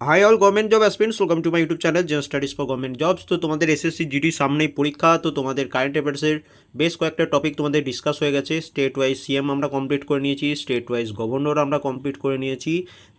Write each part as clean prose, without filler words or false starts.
High all government job aspirants, welcome to my YouTube channel Zen studies for government jobs. তো তোমাদের SSC GD সামনেই পরীক্ষা, তো তোমাদের কারেন্ট অ্যাফেয়ার্সের বেশ কয়েকটা টপিক তোমাদের ডিসকাস হয়ে গেছে। স্টেট ওয়াইজ সিএম আমরা কমপ্লিট করে নিয়েছি, স্টেট ওয়াইজ গভর্নর আমরা কমপ্লিট করে নিয়েছি,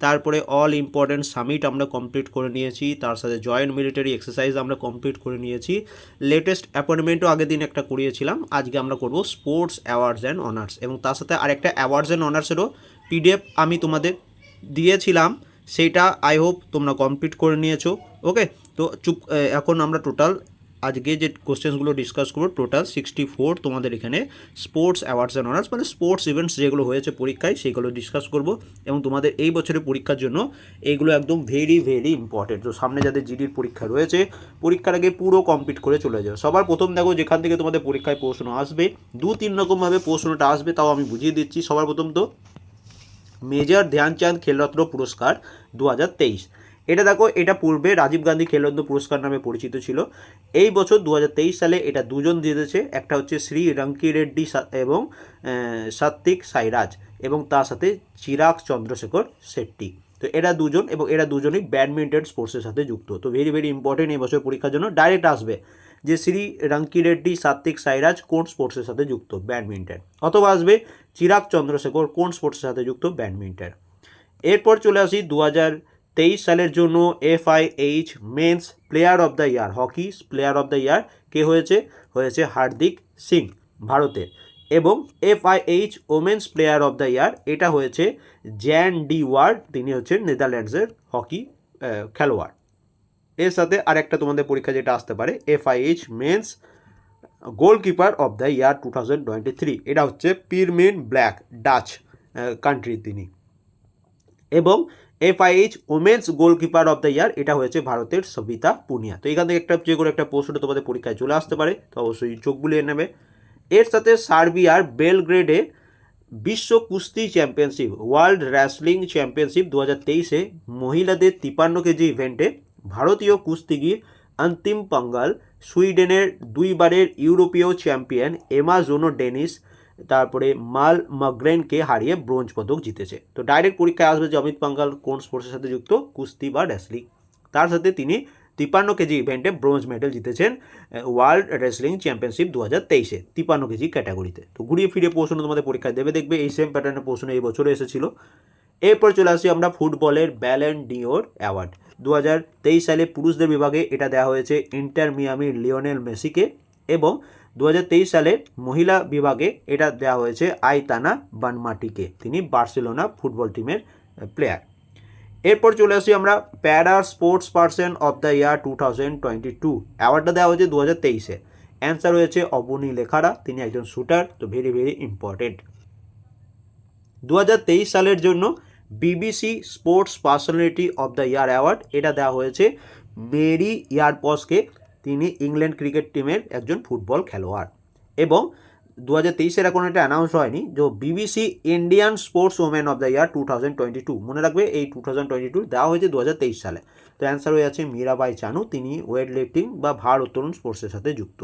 তারপরে অল ইম্পর্টেন্ট সামিট আমরা কমপ্লিট করে নিয়েছি, তার সাথে জয়েন্ট মিলিটারি এক্সারসাইজ আমরা কমপ্লিট করে নিয়েছি, লেটেস্ট অ্যাপয়েন্টমেন্টও আগের দিন একটা করিয়েছিলাম। আজকে আমরা করব স্পোর্টস অ্যাওয়ার্ডস অ্যান্ড অনার্স, এবং তার সাথে আরেকটা অ্যাওয়ার্ডস অ্যান্ড অনার্সেরও পিডিএফ আমি তোমাদের দিয়েছিলাম, সেইটা আই হোপ তোমরা কমপ্লিট করে নিয়েছো। ওকে, তো এখন আমরা টোটাল আজকে যে কোশ্চেন্সগুলো ডিসকাস করবো, টোটাল 64 তোমাদের এখানে স্পোর্টস অ্যাওয়ার্ডস অ্যান্ড অনার্স মানে স্পোর্টস ইভেন্টস যেগুলো হয়েছে পরীক্ষায় সেইগুলো ডিসকাস করবো, এবং তোমাদের এই বছরের পরীক্ষার জন্য এইগুলো একদম ভেরি ভেরি ইম্পর্টেন্ট। তো সামনে যাদের জিডির পরীক্ষা রয়েছে, পরীক্ষার আগে পুরো কমপ্লিট করে চলে যাও। সবার প্রথম দেখো যেখান থেকে তোমাদের পরীক্ষায় প্রশ্ন আসবে, 2-3 রকমভাবে প্রশ্নটা আসবে, তাও আমি বুঝিয়ে দিচ্ছি। সবার প্রথম তো মেজর ধ্যানচাঁদ খেলরত্ন পুরস্কার 2023, এটা দেখো, এটা পূর্বে রাজীব গান্ধী খেলরত্ন পুরস্কার নামে পরিচিত ছিল। এই বছর 2023 সালে এটা দুজন জিতেছে, একটা হচ্ছে শ্রী রঙ্কি রেড্ডি এবং সাত্বিক সাইরাজ, এবং তার সাথে চিরাগ চন্দ্রশেখর শেট্টি। তো এরা দুজন, এবং এরা দুজনই ব্যাডমিন্টন স্পোর্টসের সাথে যুক্ত। তো ভেরি ভেরি ইম্পর্টেন্ট এই বছর পরীক্ষার জন্য ডাইরেক্ট আসবে যে শ্রী রঙ্কি রেড্ডি সাত্বিক সাইরাজ কোন স্পোর্টসের সাথে যুক্ত, ব্যাডমিন্টন, অথবা আসবে চিরাগ চন্দ্রশেখর কোন স্পোর্টসের সাথে যুক্ত, ব্যাডমিন্টন। এরপর চলে আসি 2023 সালের জন্য FIH men's player of the year, hockey player of the year কে হয়েছে? হয়েছে হার্দিক সিং ভারতের। এবং FIH women's player of the year এটা হয়েছে জ্যান ডি ওয়ার্ড, তিনি হচ্ছেন নেদারল্যান্ডসের হকি খেলোয়াড়। এর সাথে আরেকটা তোমাদের পরীক্ষা যেটা আসতে পারে, FIH men's goalkeeper of the year 2023, এটা হচ্ছে পিরমিন ব্ল্যাক, ডাচ কান্ট্রির তিনি। এবং FIH women's goalkeeper of the year এটা হয়েছে ভারতের সবিতা পুনিয়া। তো এখান থেকে একটা যে কোনো একটা প্রশ্ন তোমাদের পরীক্ষায় চলে আসতে পারে, তো অবশ্যই চোখ বুলিয়ে নেবে। এর সাথে সার্বিয়ার বেলগ্রেডে বিশ্ব কুস্তি চ্যাম্পিয়নশিপ, ওয়ার্ল্ড রেসলিং চ্যাম্পিয়নশিপ 2023-এ মহিলাদের 53 কেজি ইভেন্টে ভারতীয় কুস্তিগির অন্তিম পাঙ্গাল সুইডেনের 2বারের ইউরোপীয় চ্যাম্পিয়ন এমাজোনো ডেনিস, তারপরে মাল মাগ্রেনকে হারিয়ে ব্রোঞ্জ পদক জিতেছে। তো ডাইরেক্ট পরীক্ষায় আসবে যে অমিত পাঙ্গাল কোন স্পোর্টসের সাথে যুক্ত, কুস্তি বা রেসলিং। তার সাথে তিনি 53 কেজি ইভেন্টে ব্রোঞ্জ মেডেল জিতেছেন ওয়ার্ল্ড রেসলিং চ্যাম্পিয়নশিপ 2023-এ 53 কেজি ক্যাটাগরিতে। তো ঘুরিয়ে ফিরে প্রশ্ন তোমাদের পরীক্ষায় দেবে, দেখবে এই সেম প্যাটার্নের প্রশ্ন এই বছরও এসেছিল। এরপর চলে আসি আমরা ফুটবলের ব্যালন ডিওর অ্যাওয়ার্ড। 2023 সালে পুরুষদের বিভাগে এটা দেওয়া হয়েছে ইন্টার মিয়ামির লিওনেল মেসিকে, এবং 2023 সালে মহিলা বিভাগে এটা দেওয়া হয়েছে আইতানা বানমাটিকে, তিনি বার্সেলোনা ফুটবল টিমের প্লেয়ার। এরপর চলে আসি আমরা প্যারা sports person of the year 2022, অ্যাওয়ার্ডটা দেওয়া হয়েছে 2023-এ। অ্যান্সার হয়েছে অবনী লেখারা, তিনি একজন শুটার। তো ভেরি ভেরি ইম্পর্টেন্ট। 2023 সালের জন্য BBC sports personality of the year award এটা দেওয়া হয়েছে মেরি ইয়ারপসকে, তিনি ইংল্যান্ড ক্রিকেট টিমের একজন ফুটবল খেলোয়াড়। এবং 2023-এর এখন এটা অ্যানাউন্স হয়নি, যে BBC Indian sports women of the year 2022, মনে রাখবে এই 2022 দেওয়া হয়েছে 2023 সালে। তো অ্যান্সার হয়ে আছে মীরাবাই চানু, তিনি ওয়েট লিফটিং বা ভার উত্তোলন স্পোর্টসের সাথে যুক্ত।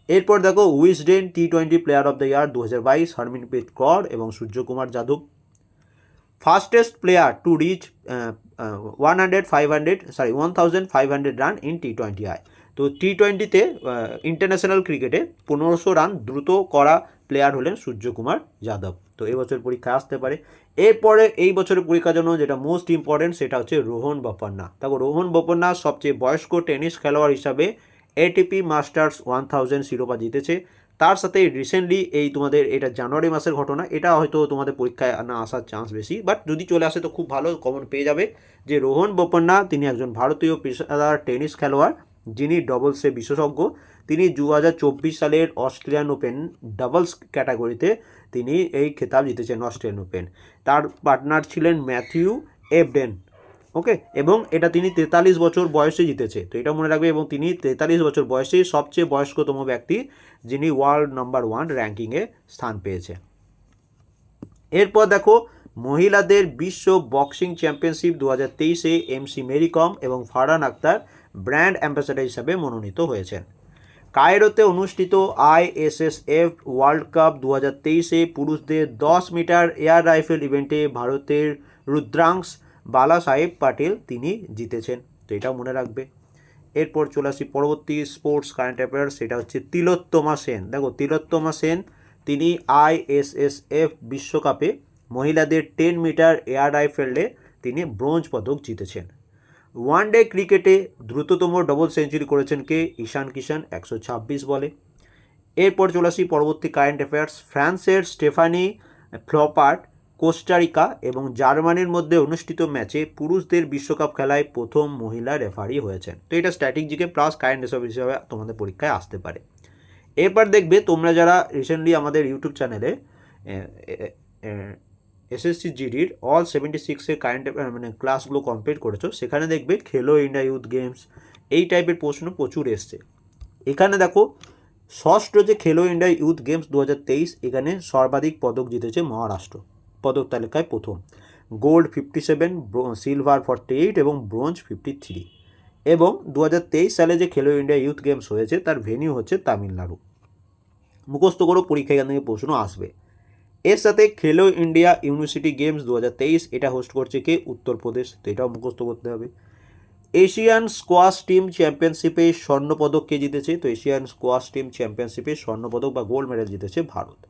এরপর দেখো Wisden T20 player of the year 2022 Harmanpreet Kaur এবং Suryakumar Yadav. Fastest player to reach 1500 run in T20I, তো T20-তে ইন্টারন্যাশনাল ক্রিকেটে 1500 রান দ্রুত করা প্লেয়ার হলেন সূর্যকুমার যাদব। তো এই বছর পরীক্ষায় আসতে পারে। এরপরে এই বছরের পরীক্ষার জন্য যেটা মোস্ট ইম্পর্টেন্ট সেটা হচ্ছে রোহন বোপান্না। দেখো রোহন বোপান্না সবচেয়ে বয়স্ক টেনিস খেলোয়াড় হিসাবে ATP মাস্টার্স 1000 শিরোপা জিতেছে। তার সাথে রিসেন্টলি এই তোমাদের এটা জানুয়ারি মাসের ঘটনা, এটা হয়তো তোমাদের পরীক্ষায় না আসার চান্স বেশি, বাট যদি চলে আসে তো খুব ভালো কমন পেয়ে যাবে যে রোহন বোপান্না তিনি একজন ভারতীয় পেশাদার টেনিস খেলোয়াড়, যিনি ডবলসে বিশেষজ্ঞ। তিনি 2024 সালের অস্ট্রেলিয়ান ওপেন ডাবলস ক্যাটাগরিতে তিনি এই খেতাব জিতেছেন, অস্ট্রেলিয়ান ওপেন। তার পার্টনার ছিলেন ম্যাথিউ এবডেন। ওকে, এবং এটা তিনি 43 বছর বয়সে জিতেছে, তো এটা মনে রাখবে। এবং তিনি 43 বছর বয়সে সবচেয়ে বয়স্কতম ব্যক্তি যিনি ওয়ার্ল্ড নাম্বার 1 র্যাঙ্কিংয়ে স্থান পেয়েছে। এরপর দেখো মহিলাদের বিশ্ব বক্সিং চ্যাম্পিয়নশিপ 2023-এ MC মেরি কম এবং ফারহান আক্তার ব্র্যান্ড অ্যাম্বাসেডর হিসাবে মনোনীত হয়েছেন। কায়রোতে অনুষ্ঠিত ISSF ওয়ার্ল্ড কাপ 2023-এ পুরুষদের 10 মিটার এয়ার রাইফেল ইভেন্টে ভারতের রুদ্রাংশ বালা সাহেব পাটিল তিনি জিতেছেন, তো এটাও মনে রাখবে। এরপর চলে আসি পরবর্তী স্পোর্টস কারেন্ট অ্যাফেয়ার্স, সেটা হচ্ছে তিলোত্তমা সেন। দেখো তিলোত্তমা সেন তিনি আইএসএসএফ বিশ্বকাপে মহিলাদের 10 মিটার এয়ার রাইফেলে তিনি ব্রোঞ্জ পদক জিতেছেন। ওয়ানডে ক্রিকেটে দ্রুততম ডবল সেঞ্চুরি করেছেন কে? ঈশান কিষান 126 বলে। এরপর চলে আসি পরবর্তী কারেন্ট অ্যাফেয়ার্স, ফ্রান্সের স্টেফানি ফ্লপার্ট কোস্টারিকা এবং জার্মানির মধ্যে অনুষ্ঠিত ম্যাচে পুরুষদের বিশ্বকাপ খেলায় প্রথম মহিলা রেফারি হয়েছেন। তো এটা স্ট্র্যাটেজিকে প্লাস কারেন্ট হিসাবে তোমাদের পরীক্ষায় আসতে পারে। এরপর দেখবে তোমরা যারা রিসেন্টলি আমাদের ইউটিউব চ্যানেলে এসএসসি জিডির অল 76-এর কারেন্ট মানে ক্লাসগুলো কমপ্লিট করেছো, সেখানে দেখবে খেলো ইন্ডিয়া ইউথ গেমস এই টাইপের প্রশ্ন প্রচুর এসছে। এখানে দেখো ষষ্ঠ যে খেলো ইন্ডিয়া ইউথ গেমস 2023, এখানে সর্বাধিক পদক জিতেছে মহারাষ্ট্র, পদক তালিকায় প্রথম। গোল্ড 57, সিলভার 48 এবং ব্রোঞ্জ 53। এবং 2023 সালে যে খেলো ইন্ডিয়া ইউথ গেমস হয়েছে তার ভেন্যু হচ্ছে তামিলনাড়ু। মুখস্থ করো, পরীক্ষা এখান থেকে প্রশ্ন আসবে। এর সাথে খেলো ইন্ডিয়া ইউনিভার্সিটি গেমস 2023 এটা হোস্ট করছে কে? উত্তরপ্রদেশ, তো এটাও মুখস্থ করতে হবে। এশিয়ান স্কোয়াশ টিম চ্যাম্পিয়নশিপে স্বর্ণপদক কে জিতেছে? তো এশিয়ান স্কোয়াশ টিম চ্যাম্পিয়নশিপে স্বর্ণপদক বা গোল্ড মেডেল জিতেছে ভারত।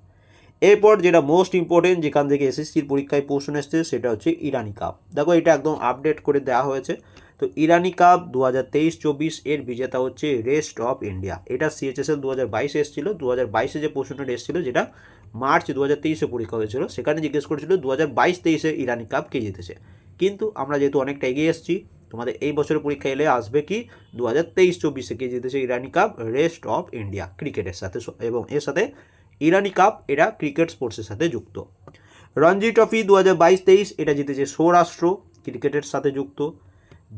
এরপর যেটা মোস্ট ইম্পর্টেন্ট, যেখান থেকে এসএসসির পরীক্ষায় প্রশ্ন এসছে, সেটা হচ্ছে ইরানি কাপ। দেখো এটা একদম আপডেট করে দেওয়া হয়েছে। তো ইরানি কাপ 2023-24 এর বিজেতা হচ্ছে রেস্ট অফ ইন্ডিয়া। এটা সিএচএসএল 2022 এসেছিল। 2022-এ যে প্রশ্নটা এসেছিল, যেটা মার্চ 2023-এ পরীক্ষা হয়েছিল, সেখানে জিজ্ঞেস করেছিল 2022-23-এ ইরানি কাপ কে জিতেছে। কিন্তু আমরা যেহেতু অনেকটা এগিয়ে এসেছি, তোমাদের এই বছরের পরীক্ষা এলে আসবে কি 2023-24-এ কে জিতেছে ইরানি কাপ? রেস্ট অফ ইন্ডিয়া ক্রিকেটের সাথে। এবং এর সাথে ইরানি কাপ এটা ক্রিকেট স্পোর্টসের সাথে যুক্ত। রঞ্জি ট্রফি 2022-23 এটা জিতেছে সৌরাষ্ট্র, ক্রিকেটের সাথে যুক্ত।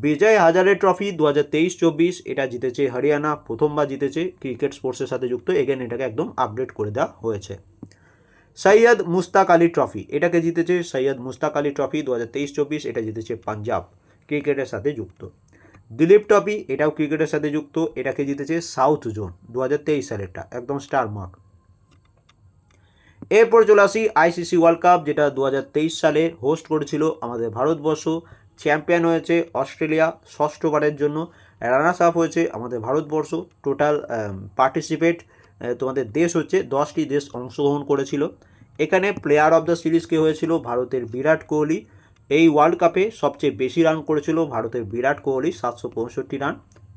বিজয় হাজারে ট্রফি 2023-24 এটা জিতেছে হরিয়ানা, প্রথমবার জিতেছে, ক্রিকেট স্পোর্টসের সাথে যুক্ত। এগেন এটাকে একদম আপডেট করে দেওয়া হয়েছে। সৈয়দ মুস্তাক আলী ট্রফি এটাকে জিতেছে সৈয়দ মুস্তাক আলী ট্রফি 2023-24 এটা জিতেছে পাঞ্জাব, ক্রিকেটের সাথে যুক্ত। দিলীপ ট্রফি এটাও ক্রিকেটের সাথে যুক্ত, এটাকে জিতেছে সাউথ জোন 2023 সালেরটা, একদম স্টার মার্ক। এরপর চলে আসি আইসিসি ওয়ার্ল্ড কাপ, যেটা 2023 সালে হোস্ট করেছিল আমাদের ভারতবর্ষ। চ্যাম্পিয়ন হয়েছে অস্ট্রেলিয়া ষষ্ঠবারের জন্য, রানার্স আপ হয়েছে আমাদের ভারতবর্ষ। টোটাল পার্টিসিপেট তোমাদের দেশ হচ্ছে 10টি দেশ অংশগ্রহণ করেছিল। এখানে প্লেয়ার অফ দ্য সিরিজ কে হয়েছিল ভারতের বিরাট কোহলি। এই ওয়ার্ল্ড কাপে সবচেয়ে বেশি রান করেছিল ভারতের বিরাট কোহলি 765 রান,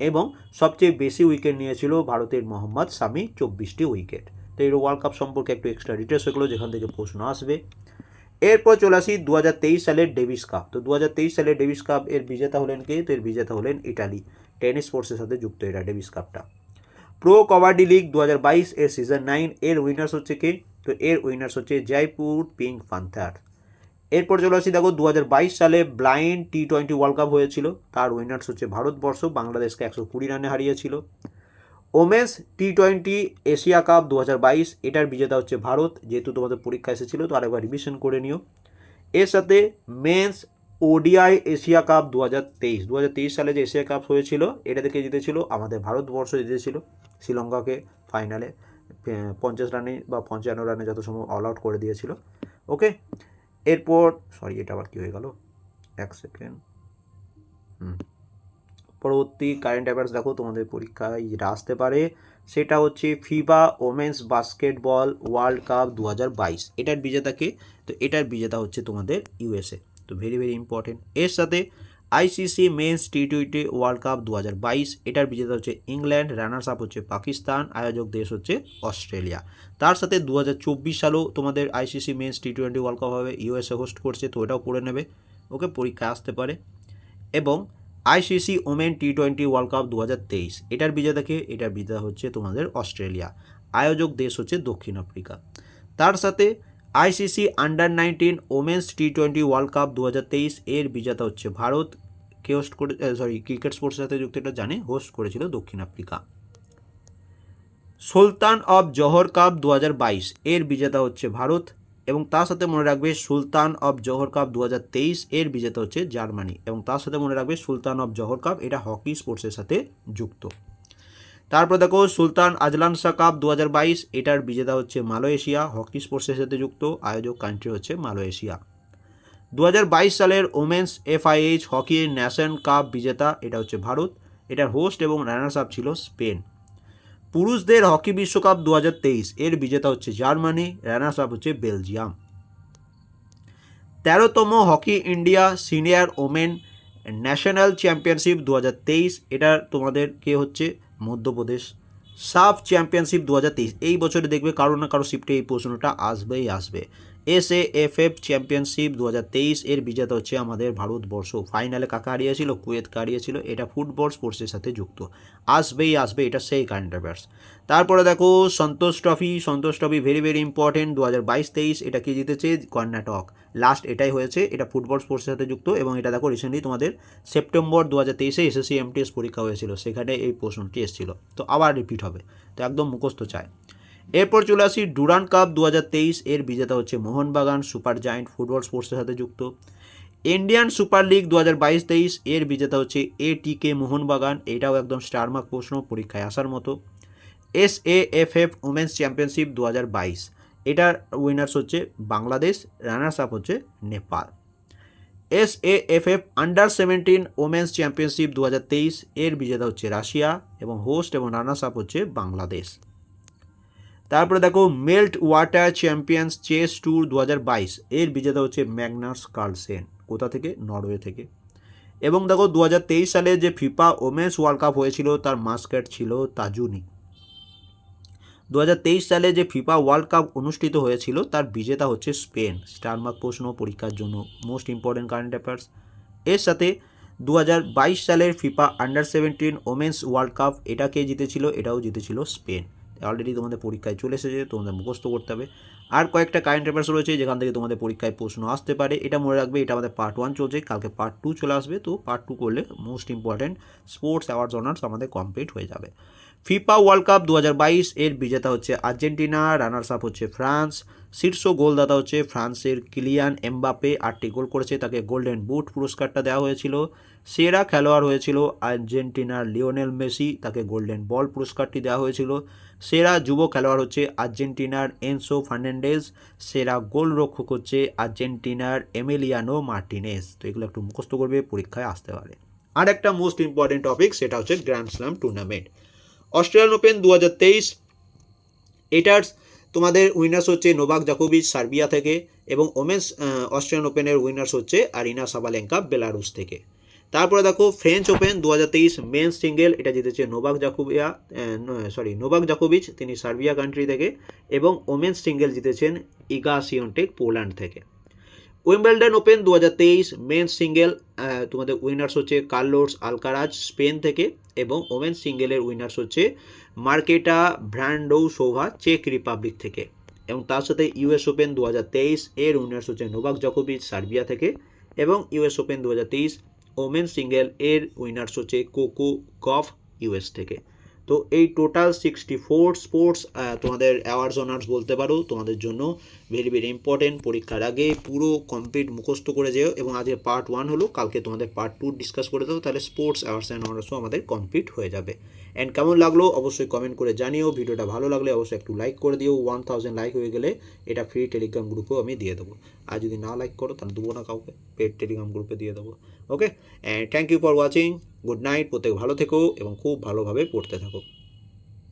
এবং সবচেয়ে বেশি উইকেট নিয়েছিল ভারতের মোহাম্মদ শামি 24টি উইকেট। তো এই ওয়ার্ল্ড কাপ সম্পর্কে একটু এক্সট্রা ডিটেলস হয়ে গেলো, যেখান থেকে প্রশ্ন আসবে। এরপর চলে আসি 2023 সালের ডেভিস কাপ। তো 2023 সালের ডেভিস কাপ এর বিজেতা হলেন কে? তো এর বিজেতা হলেন ইটালি, টেনিস স্পোর্টসের সাথে যুক্ত এটা ডেভিস কাপটা। প্রো কবাডি লিগ 2022 এর সিজন 9 এর উইনার্স হচ্ছে কে? তো এর উইনার্স হচ্ছে জয়পুর পিঙ্ক প্যান্থার। এরপর চলে আসি, দেখো 2022 সালে ব্লাইন্ড T20 ওয়ার্ল্ড কাপ হয়েছিল, তার উইনার্স হচ্ছে ভারতবর্ষ, বাংলাদেশকে 120 রানে হারিয়েছিল। ওমেন্স T20 এশিয়া কাপ 2022 এটার বিজেতা হচ্ছে ভারত, যেহেতু তোমাদের পরীক্ষা এসেছিলো তো আরেকবার রিভিশন করে নিও। এর সাথে মেন্স ওডিআই এশিয়া কাপ 2023 সালে যে এশিয়া কাপ হয়েছিল, এটা থেকে জিতেছিল আমাদের ভারতবর্ষ, জিতেছিল শ্রীলঙ্কাকে ফাইনালে 50 রানে বা 55 রানে যত সময় অল আউট করে দিয়েছিল। ওকে, এরপর সরি এটা আবার কী হয়ে গেল, এক সেকেন্ড। পরবর্তী কারেন্ট অ্যাফেয়ার্স দেখো তোমাদের পরীক্ষায় যেটা আসতে পারে, সেটা হচ্ছে ফিবা ওমেন্স বাস্কেটবল ওয়ার্ল্ড কাপ 2022 এটার বিজেতাকে? তো এটার বিজেতা হচ্ছে তোমাদের ইউএসএ, তো ভেরি ভেরি ইম্পর্টেন্ট। এর সাথে ICC men's T20 world cup 2022 এটার বিজেতা হচ্ছে ইংল্যান্ড, রানার্স আপ হচ্ছে পাকিস্তান, আয়োজক দেশ হচ্ছে অস্ট্রেলিয়া। তার সাথে 2024 সালেও তোমাদের ICC men's T20 world cup হবে, ইউএসএ হোস্ট করছে, তো এটাও পড়ে নেবে। ওকে, পরীক্ষায় আসতে পারে। এবং ICC women T20 world cup 2023 এটার বিজেতাকে? এটার বিজেতা হচ্ছে তোমাদের অস্ট্রেলিয়া, আয়োজক দেশ হচ্ছে দক্ষিণ আফ্রিকা। তার সাথে ICC under 19 women's T20 world cup 2023 এর বিজেতা হচ্ছে ভারত, কে হোস্ট করে ক্রিকেট স্পোর্টসের সাথে যুক্ত, এটা জানে, হোস্ট করেছিল দক্ষিণ Africa. Sultan of Johor cup 2022 এর বিজেতা হচ্ছে ভারত, এবং তার সাথে মনে রাখবে সুলতান অফ জোহর কাপ 2023 এর বিজেতা হচ্ছে জার্মানি, এবং তার সাথে মনে রাখবে সুলতান অফ জোহর কাপ এটা হকি স্পোর্টসের সাথে যুক্ত। তারপর দেখো সুলতান আজলান শাহ কাপ 2022 এটার বিজেতা হচ্ছে মালয়েশিয়া, হকি স্পোর্টসের সাথে যুক্ত, আয়োজক কান্ট্রি হচ্ছে মালয়েশিয়া। 2022 সালের women's FIH hockey nation cup বিজেতা এটা হচ্ছে ভারত, এটার হোস্ট এবং রানার্স আপ ছিল স্পেন। পুরুষদের হকি বিশ্বকাপ 2023 এর বিজেতা হচ্ছে জার্মানি, রানার্স আপ হচ্ছে বেলজিয়াম। 13তম hockey India senior women national championship 2023 এটা তোমাদের কে হচ্ছে মধ্যপ্রদেশ। সাফ চ্যাম্পিয়নশিপ 2023 এই বছরে দেখবে কারো না কারো শিফটে এই প্রশ্নটা আসবেই আসবে। SAFF চ্যাম্পিয়নশিপ 2023 এর বিজেতা হচ্ছে আমাদের ভারতবর্ষ। ফাইনালে কাকে হারিয়েছিল? কুয়েতকে হারিয়েছিল। এটা ফুটবল স্পোর্টসের সাথে যুক্ত, আসবেই আসবে, এটা সেই কারেন্ট অ্যাফেয়ার্স। তারপরে দেখো সন্তোষ ট্রফি ভেরি ভেরি ইম্পর্টেন্ট 2022-23 এটা কি জিতেছে? কর্ণাটক। লাস্ট এটাই হয়েছে, এটা ফুটবল স্পোর্টসের সাথে যুক্ত এবং এটা দেখো রিসেন্টলি তোমাদের সেপ্টেম্বর 2023-এ SSC MTS পরীক্ষা হয়েছিল, সেখানে এই প্রশ্নটি এসেছিল, তো আবার রিপিট হবে, তো একদম মুখস্থ চাই। এরপর চলে আসি ডুরান্ড কাপ 2023 এর বিজেতা হচ্ছে মোহনবাগান সুপার জায়েন্ট, ফুটবল স্পোর্টসের সাথে যুক্ত। ইন্ডিয়ান সুপার লিগ 2022-23 এর বিজেতা হচ্ছে ATK মোহনবাগান, এটাও একদম স্টারমার্ক প্রশ্ন, পরীক্ষায় আসার মতো। SAFF ওমেন্স চ্যাম্পিয়নশিপ 2022 এটার উইনার্স হচ্ছে বাংলাদেশ, রানার্স আপ হচ্ছে নেপাল। SAFF আন্ডার-17 ওমেন্স চ্যাম্পিয়নশিপ 2023 এর বিজেতা হচ্ছে রাশিয়া এবং হোস্ট এবং রানার্স আপ হচ্ছে বাংলাদেশ। তারপরে দেখো Meltwater champions chess tour 2022 এর বিজেতা হচ্ছে ম্যাগনাস কার্লসেন, কোথা থেকে? নরওয়ে থেকে। এবং দেখো 2023 সালে যে ফিফা ওমেন্স ওয়ার্ল্ড কাপ হয়েছিল তার মাস্কট ছিল তাজুনি। 2023 সালে যে ফিফা ওয়ার্ল্ড কাপ অনুষ্ঠিত হয়েছিল তার বিজেতা হচ্ছে স্পেন, স্টারমার্ক প্রশ্ন, পরীক্ষার জন্য মোস্ট ইম্পর্টেন্ট কারেন্ট অ্যাফেয়ার্স। এর সাথে 2022 সালের ফিফা আন্ডার-17 ওমেন্স ওয়ার্ল্ড কাপ এটা কে জিতেছিল? এটাও জিতেছিল স্পেন। অলরেডি তোমাদের পরীক্ষায় চলে এসেছে, তোমাদের মুখস্থ করতে হবে। আর কয়েকটা কারেন্ট অ্যাফেয়ার্স রয়েছে যেখান থেকে তোমাদের পরীক্ষায় প্রশ্ন আসতে পারে, এটা মনে রাখবে। এটা আমাদের পার্ট 1 চলছে, কালকে পার্ট 2 চলে আসবে, তো পার্ট 2 করলে most important sports awards honours আমাদের কমপ্লিট হয়ে যাবে। ফিফা ওয়ার্ল্ড কাপ 2022 এর বিজেতা হচ্ছে আর্জেন্টিনা, রানার্স আপ হচ্ছে ফ্রান্স। শীর্ষ গোলদাতা হচ্ছে ফ্রান্সের কিলিয়ান এমবাপ্পে, 8টি গোল করেছে, তাকে গোল্ডেন বুট পুরস্কারটা দেওয়া হয়েছিল। সেরা খেলোয়াড় হয়েছিল আর্জেন্টিনার লিওনেল মেসি, তাকে গোল্ডেন বল পুরস্কারটি দেওয়া হয়েছিল। সেরা যুব খেলোয়াড় হচ্ছে আর্জেন্টিনার এনসো ফার্নান্ডেজ, সেরা গোলরক্ষক হচ্ছে আর্জেন্টিনার এমিলিয়ানো মার্টিনেজ। তো এগুলো একটু মুখস্থ করবে, পরীক্ষায় আসতে পারে। আর একটা মোস্ট ইম্পর্টেন্ট টপিক, সেটা হচ্ছে grand slam tournament. Australian open 2023 এটার তোমাদের উইনার্স হচ্ছে নোভাক জোকোভিচ সার্বিয়া থেকে, এবং ওমেন্স অস্ট্রেলিয়ান ওপেনের উইনার্স হচ্ছে আরিনা সাবালেঙ্কা বেলারুস থেকে। তারপরে দেখো ফ্রেঞ্চ ওপেন 2023 মেন্স সিঙ্গেল, এটা জিতেছে নোভাক জোকোভিচ, তিনি সার্বিয়া কান্ট্রি থেকে, এবং ওমেন্স সিঙ্গেল জিতেছেন ইগা সিওনটেক পোল্যান্ড থেকে। উইম্বলডন ওপেন 2023 মেন্স সিঙ্গেল তোমাদের উইনার্স হচ্ছে কার্লোস আলকারাজ স্পেন থেকে, এবং ওমেন্স সিঙ্গেলের উইনার্স হচ্ছে মার্কেটা ভ্রান্ডৌসোভা চেক রিপাবলিক থেকে। এবং তার সাথে US ওপেন 2023 এর উইনার্স হচ্ছে নোভাক জোকোভিচ সার্বিয়া থেকে, এবং US ওপেন 2023 ওমেন্স সিঙ্গেল এর উইনার্স হচ্ছে কোকো গফ US থেকে। তো এই টোটাল 64 স্পোর্টস তোমাদের অ্যাওয়ার্ডস অনার্স বলতে পারো তোমাদের জন্য ভেরি ভেরি ইম্পর্টেন্ট। পরীক্ষার আগে পুরো কমপ্লিট মুখস্থ করে যেও, এবং আজকে পার্ট 1 হলো, কালকে তোমাদের পার্ট 2 ডিসকাস করে দাও, তাহলে স্পোর্টস অ্যাওয়ার্ডস অ্যান্ড অনার্সও আমাদের কমপ্লিট হয়ে যাবে। অ্যান্ড কেমন লাগলো অবশ্যই কমেন্ট করে জানিও। ভিডিওটা ভালো লাগলে অবশ্যই একটু লাইক করে দিও। 1000 লাইক হয়ে গেলে এটা ফ্রি টেলিগ্রাম গ্রুপেও আমি দিয়ে দেবো, আর যদি না লাইক করো তাহলে দেবো না কাউকে, পেড টেলিগ্রাম গ্রুপে দিয়ে দেবো। Okay, and thank you for watching. Good night, প্রত্যেক ভালো থেকো এবং খুব ভালোভাবে পড়তে থাকো।